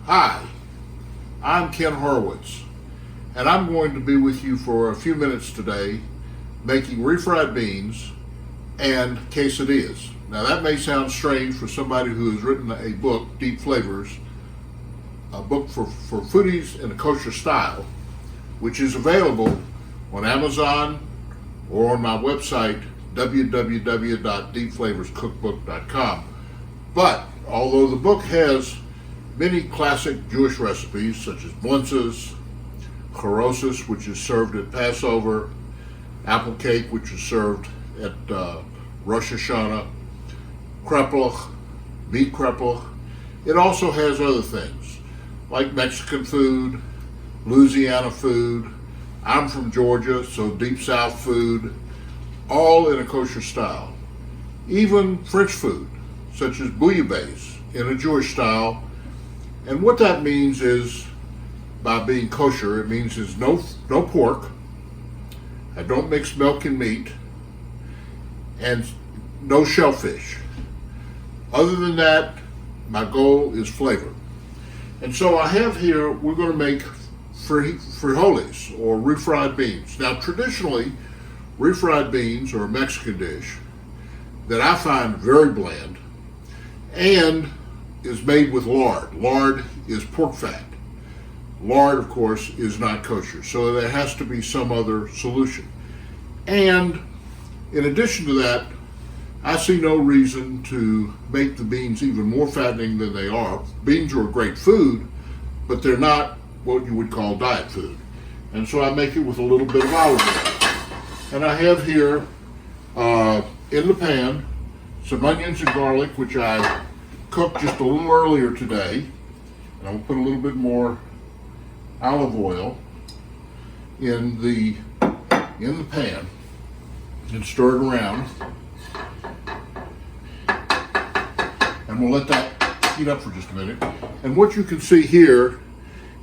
Hi, I'm Ken Horwitz, and I'm going to be with you for a few minutes today making refried beans and quesadillas. Now that may sound strange for somebody who has written a book, Deep Flavors, a book for foodies in a kosher style, which is available on Amazon or on my website, www.deepflavorscookbook.com. But although the book has many classic Jewish recipes such as blintzes, Kosher-Style, which is served at Passover, apple cake, which is served at Rosh Hashanah, kreplach, meat kreplach. It also has other things like Mexican food, Louisiana food. I'm from Georgia, so deep South food, all in a kosher style. Even French food, such as bouillabaisse, in a Jewish style. And what that means is, by being kosher, it means there's no pork, I don't mix milk and meat, and no shellfish. Other than that, my goal is flavor. And so I have here, we're going to make frijoles, or refried beans. Now traditionally, refried beans are a Mexican dish that I find very bland and is made with lard. Lard is pork fat. Lard, of course, is not kosher, so there has to be some other solution. And in addition to that, I see no reason to make the beans even more fattening than they are. Beans are a great food, but they're not what you would call diet food. And so I make it with a little bit of olive oil. And I have here in the pan some onions and garlic, which I cooked just a little earlier today. And I'll put a little bit more olive oil in the pan and stir it around. And we'll let that heat up for just a minute. And what you can see here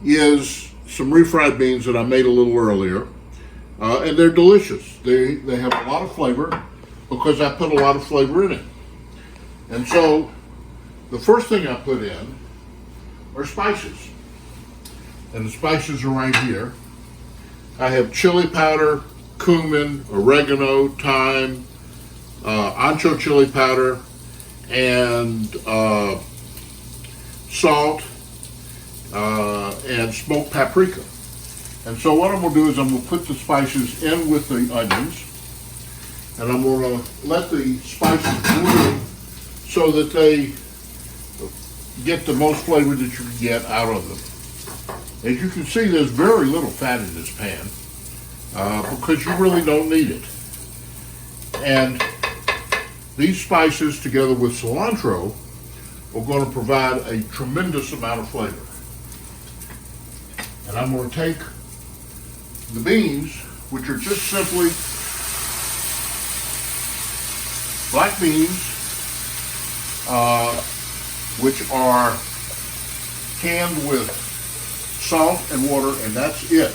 is some refried beans that I made a little earlier. And they're delicious. They have a lot of flavor because I put a lot of flavor in it. And so the first thing I put in are spices. And the spices are right here. I have chili powder, cumin, oregano, thyme, ancho chili powder, and salt, and smoked paprika. And so what I'm going to do is I'm going to put the spices in with the onions, and I'm going to let the spices brew so that they get the most flavor that you can get out of them. As you can see, there's very little fat in this pan because you really don't need it. And these spices, together with cilantro, are going to provide a tremendous amount of flavor. And I'm going to take the beans, which are just simply black beans, which are canned with salt and water, and that's it.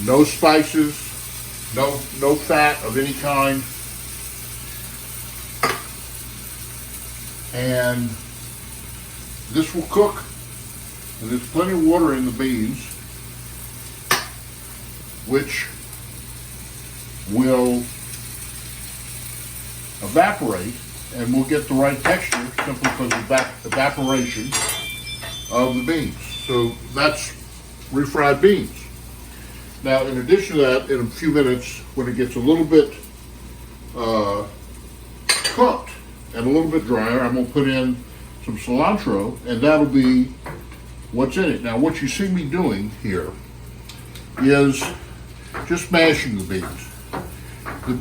No spices, no fat of any kind. And this will cook, and there's plenty of water in the beans, which will evaporate, and we'll get the right texture simply because of evaporation of the beans. So that's refried beans. Now, in addition to that, in a few minutes, when it gets a little bit cooked and a little bit drier, I'm going to put in some cilantro, and that'll be what's in it. Now, what you see me doing here is just mashing the beans. The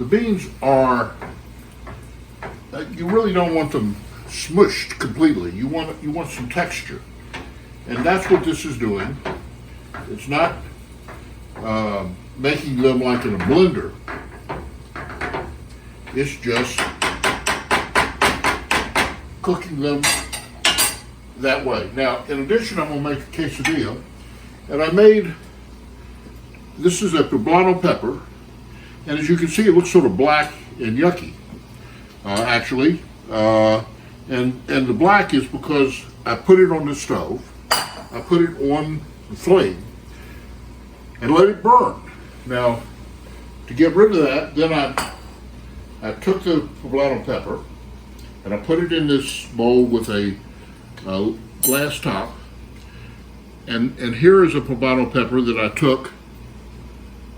beans are, you really don't want them smushed completely. You want some texture. And that's what this is doing. It's not making them like in a blender. It's just cooking them that way. Now, in addition, I'm going to make a quesadilla. And I made, this is a poblano pepper. And as you can see, it looks sort of black and yucky. actually. And the black is because I put it on the stove. I put it on the flame and let it burn. Now, to get rid of that, then I took the poblano pepper and I put it in this bowl with a glass top. And here is a poblano pepper that I took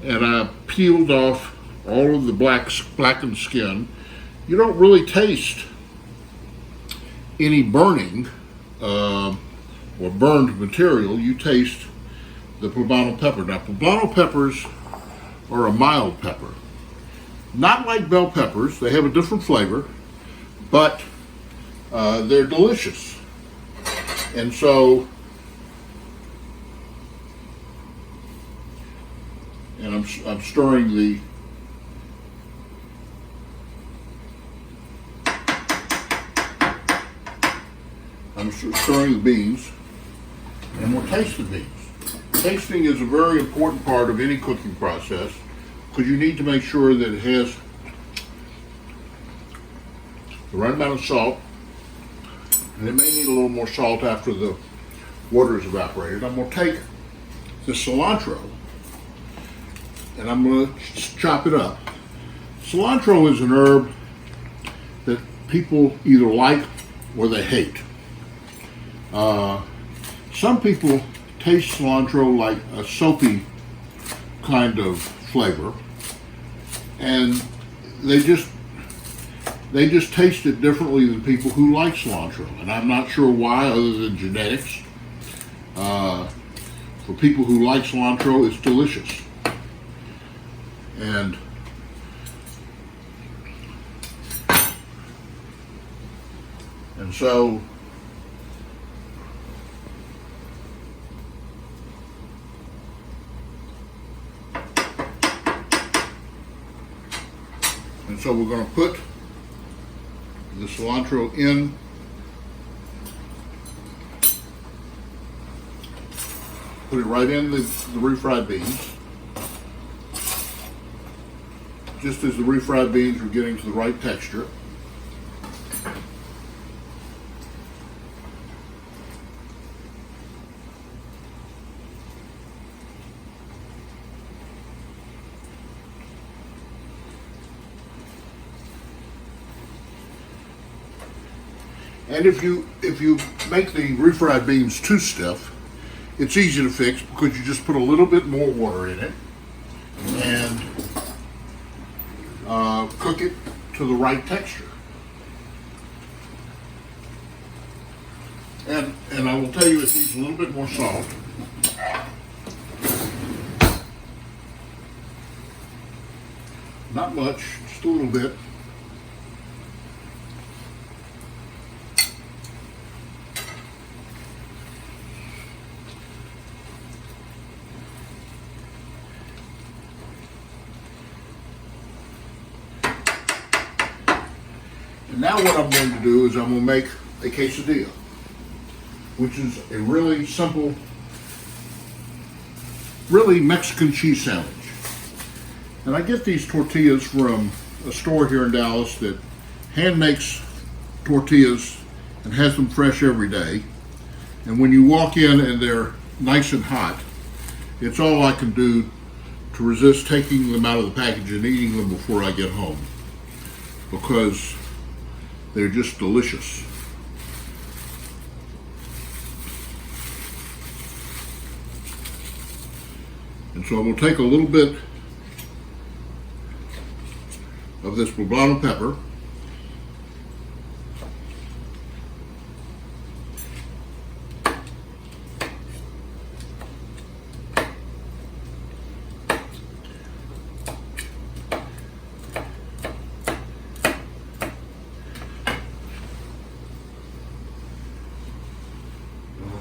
and I peeled off all of the blackened skin. You don't really taste any burning or burned material. You taste the poblano pepper. Now, poblano peppers are a mild pepper. Not like bell peppers. They have a different flavor, but they're delicious. And so, and I'm stirring the beans, and we'll taste the beans. Tasting is a very important part of any cooking process because you need to make sure that it has the right amount of salt, and it may need a little more salt after the water is evaporated. I'm going to take the cilantro and I'm going to chop it up. Cilantro is an herb that people either like or they hate. Some people taste cilantro like a soapy kind of flavor, and they just taste it differently than people who like cilantro, and I'm not sure why, other than genetics. For people who like cilantro, it's delicious. And so we're going to put the cilantro in. Put it right in the refried beans. Just as the refried beans are getting to the right texture. And if you make the refried beans too stiff, it's easy to fix because you just put a little bit more water in it and cook it to the right texture. And I will tell you, it needs a little bit more salt. Not much, just a little bit. And now what I'm going to do is I'm going to make a quesadilla, which is a really simple, really Mexican cheese sandwich. And I get these tortillas from a store here in Dallas that hand makes tortillas and has them fresh every day. And when you walk in and they're nice and hot, it's all I can do to resist taking them out of the package and eating them before I get home, because they're just delicious. And so we'll take a little bit of this poblano pepper,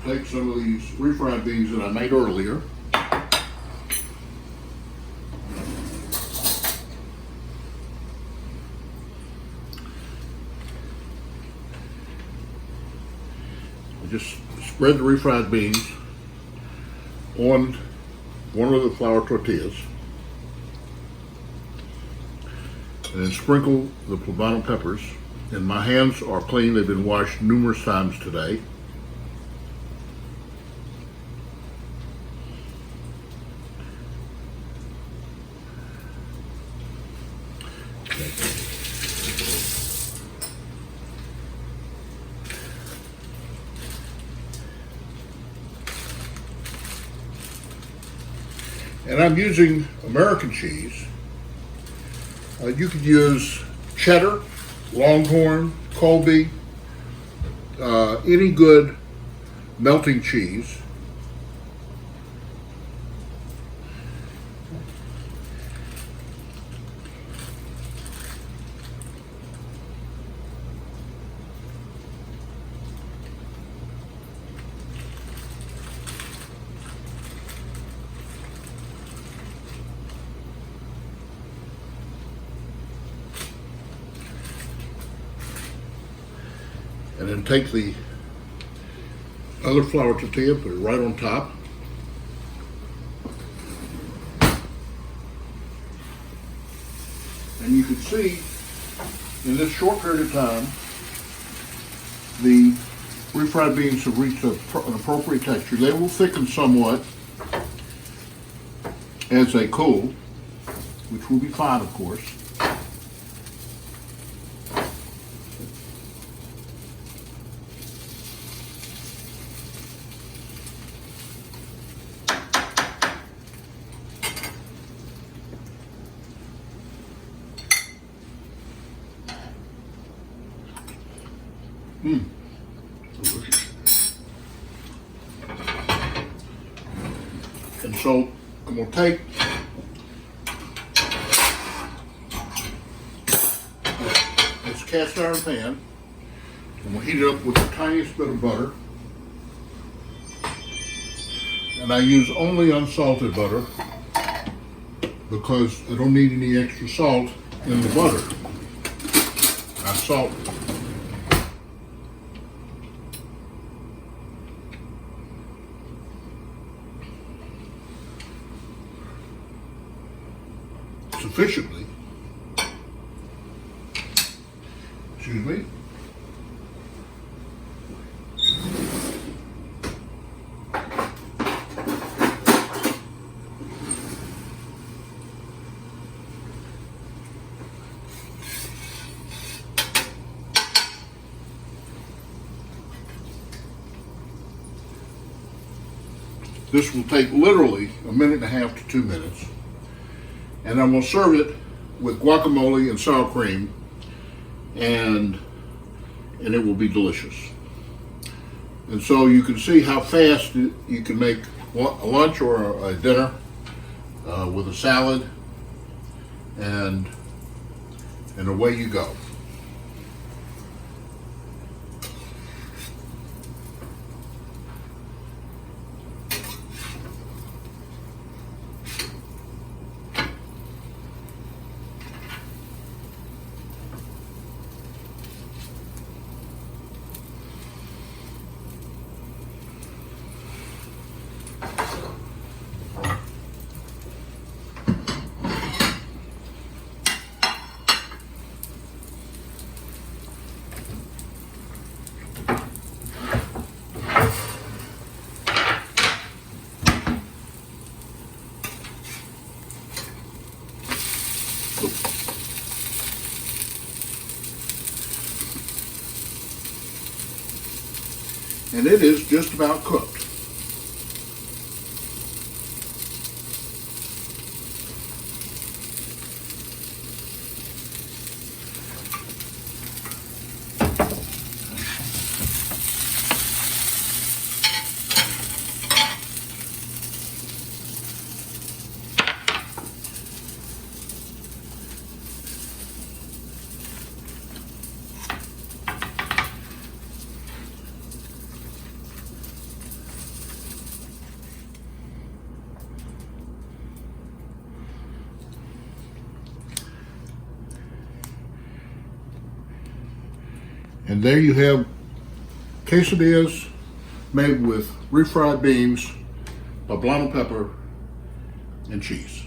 take some of these refried beans that I made earlier. I just spread the refried beans on one of the flour tortillas. and then sprinkle the poblano peppers. And my hands are clean. They've been washed numerous times today. And I'm using American cheese. You could use cheddar, Longhorn, Colby, any good melting cheese. And then take the other flour tortilla, put it right on top. And you can see in this short period of time, the refried beans have reached an appropriate texture. They will thicken somewhat as they cool, which will be fine, of course. Delicious. And so I'm going to take this cast iron pan and we'll heat it up with the tiniest bit of butter. And I use only unsalted butter because I don't need any extra salt in the butter. I salt it. Sufficiently. Excuse me. This will take literally a minute and a half to 2 minutes. And I'm going to serve it with guacamole and sour cream, and it will be delicious. And so you can see how fast you can make a lunch or a dinner with a salad, and away you go. And it is just about cooked. And there you have quesadillas made with refried beans, poblano pepper, and cheese.